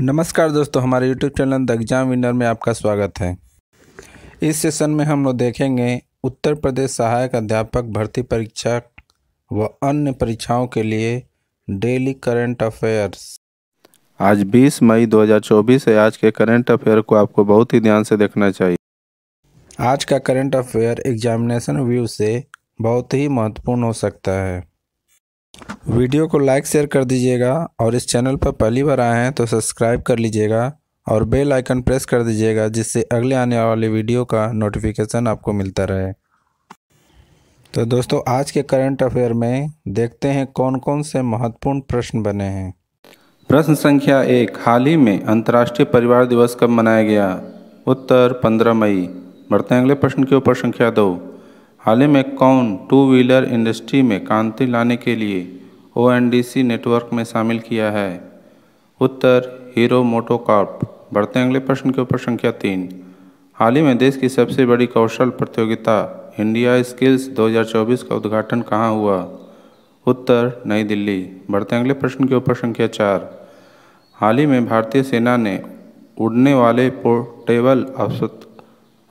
नमस्कार दोस्तों, हमारे YouTube channel the exam winner में आपका स्वागत है। इस सेशन में हम लोग देखेंगे उत्तर प्रदेश सहायक अध्यापक भर्ती परीक्षा व अन्य परीक्षाओं के लिए डेली करंट अफेयर्स। आज 20 मई 2024 है। आज के करंट अफेयर को आपको बहुत ही ध्यान से देखना चाहिए। आज का करंट अफेयर एग्जामिनेशन व्यू से बहुत ही महत्वपूर्ण हो सकता है। वीडियो को लाइक शेयर कर दीजिएगा और इस चैनल पर पहली बार आए हैं तो सब्सक्राइब कर लीजिएगा और बेल आइकन प्रेस कर दीजिएगा, जिससे अगले आने वाले वीडियो का नोटिफिकेशन आपको मिलता रहे। तो दोस्तों, आज के करंट अफेयर में देखते हैं कौन कौन से महत्वपूर्ण प्रश्न बने हैं। प्रश्न संख्या 1, हाल ही में अंतर्राष्ट्रीय परिवार दिवस कब मनाया गया? उत्तर 15 मई। बढ़ते हैं अगले प्रश्न के ऊपर। संख्या 2, हाल ही में कौन टू व्हीलर इंडस्ट्री में क्रांति लाने के लिए ONDC नेटवर्क में शामिल किया है? उत्तर हीरो मोटोकॉर्प। बढ़ते हैं अगले प्रश्न के ऊपर। संख्या 3, हाल ही में देश की सबसे बड़ी कौशल प्रतियोगिता इंडिया स्किल्स 2024 का उद्घाटन कहाँ हुआ? उत्तर नई दिल्ली। बढ़ते हैं अगले प्रश्न के ऊपर। संख्या 4, हाल ही में भारतीय सेना ने उड़ने वाले पोर्टेबल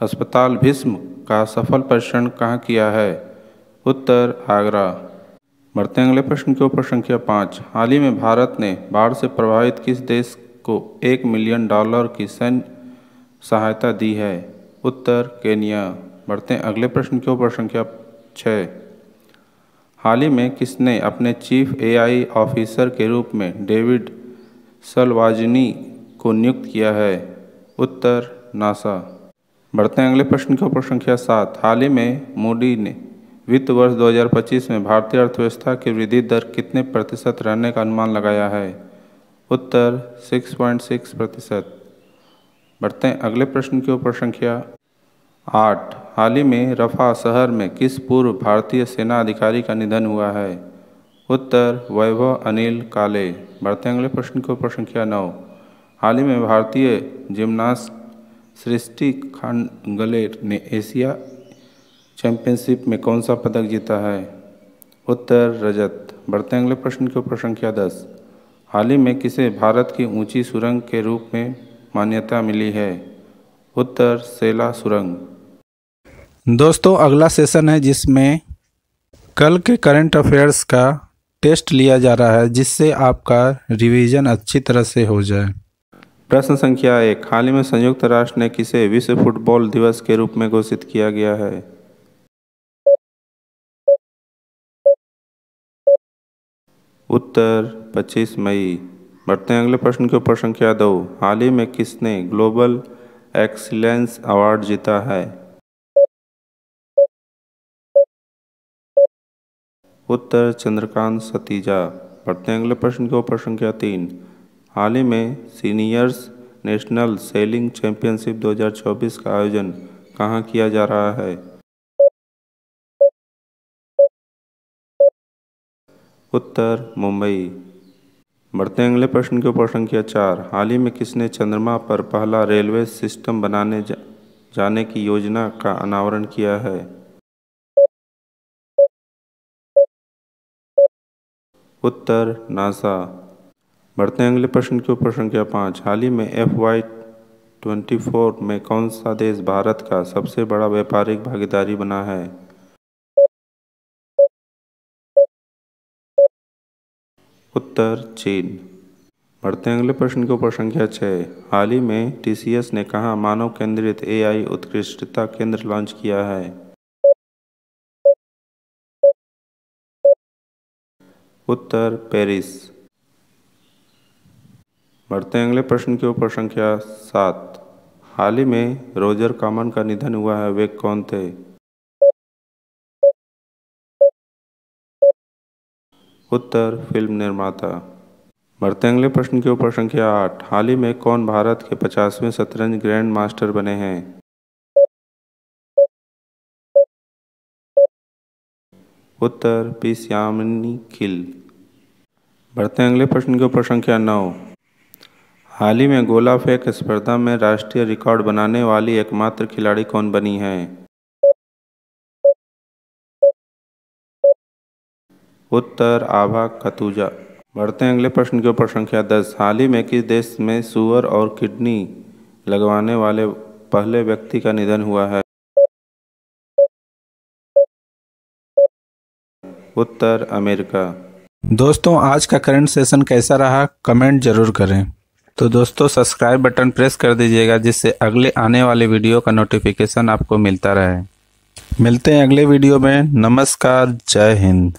अस्पताल भीष्म का सफल परीक्षण कहाँ किया है? उत्तर आगरा। बढ़ते हैं अगले प्रश्न के ऊपर। संख्या 5, हाल ही में भारत ने बाढ़ से प्रभावित किस देश को $1 मिलियन की सैन्य सहायता दी है? उत्तर केन्या। बढ़ते हैं अगले प्रश्न के ऊपर। संख्या 6, हाल ही में किसने अपने चीफ AI ऑफिसर के रूप में डेविड सलवाजनी को नियुक्त किया है? उत्तर नासा। बढ़ते हैं अगले प्रश्न के ऊपर। संख्या 7, हाल ही में मोदी ने वित्त वर्ष 2025 में भारतीय अर्थव्यवस्था की वृद्धि दर कितने प्रतिशत रहने का अनुमान लगाया है? उत्तर 6.6%। बढ़ते हैं अगले प्रश्न के ऊपर। संख्या 8, हाल ही में रफा शहर में किस पूर्व भारतीय सेना अधिकारी का निधन हुआ है? उत्तर वैभव अनिल काले। बढ़ते हैं अगले प्रश्न के ऊपर। संख्या 9, हाल ही में भारतीय जिम्नास्ट सृष्टि खांडगले ने एशिया चैंपियनशिप में कौन सा पदक जीता है? उत्तर रजत। बढ़ते हैं अगले प्रश्न के ऊपर। संख्या 10, हाल ही में किसे भारत की ऊंची सुरंग के रूप में मान्यता मिली है? उत्तर सेला सुरंग। दोस्तों, अगला सेशन है जिसमें कल के करंट अफेयर्स का टेस्ट लिया जा रहा है, जिससे आपका रिवीजन अच्छी तरह से हो जाए। प्रश्न संख्या 1, हाल ही में संयुक्त राष्ट्र ने किसे विश्व फुटबॉल दिवस के रूप में घोषित किया गया है? उत्तर 25 मई। बढ़ते हैं अगले प्रश्न के ऊपर। संख्या 2, हाल ही में किसने ग्लोबल एक्सीलेंस अवार्ड जीता है? उत्तर चंद्रकांत सतीजा। बढ़ते हैं अगले प्रश्न के ऊपर। संख्या 3, हाल ही में सीनियर्स नेशनल सेलिंग चैंपियनशिप 2024 का आयोजन कहाँ किया जा रहा है? उत्तर मुंबई। बढ़ते हैं अगले प्रश्न के ऊपर। संख्या 4, हाल ही में किसने चंद्रमा पर पहला रेलवे सिस्टम बनाने जाने की योजना का अनावरण किया है? उत्तर नासा। बढ़ते हैं अगले प्रश्न के ऊपर। संख्या 5, हाल ही में FY24 में कौन सा देश भारत का सबसे बड़ा व्यापारिक भागीदारी बना है? उत्तर चीन। बढ़ते हैं अगले प्रश्न के ऊपर। संख्या 6, हाल ही में TCS ने कहाँ मानव केंद्रित AI उत्कृष्टता केंद्र लॉन्च किया है? उत्तर पेरिस। बढ़ते हैं अगले प्रश्न के ऊपर। संख्या 7, हाल ही में रोजर कॉमन का निधन हुआ है, वे कौन थे? उत्तर फिल्म निर्माता। बढ़ते हैं अगले प्रश्न के ऊपर। संख्या 8, हाल ही में कौन भारत के 50वें शतरंज ग्रैंड मास्टर बने हैं? उत्तर पी श्यामनी खिल। बढ़ते हैं अगले प्रश्न के ऊपर। संख्या 9, हाल ही में गोला फेंक स्पर्धा में राष्ट्रीय रिकॉर्ड बनाने वाली एकमात्र खिलाड़ी कौन बनी है? उत्तर आभा खतूजा। बढ़ते हैं अगले प्रश्न के ऊपर। संख्या 10, हाल ही में किस देश में सुअर और किडनी लगवाने वाले पहले व्यक्ति का निधन हुआ है? उत्तर अमेरिका। दोस्तों, आज का करंट सेशन कैसा रहा कमेंट जरूर करें। तो दोस्तों, सब्सक्राइब बटन प्रेस कर दीजिएगा जिससे अगले आने वाले वीडियो का नोटिफिकेशन आपको मिलता रहे। मिलते हैं अगले वीडियो में। नमस्कार, जय हिंद।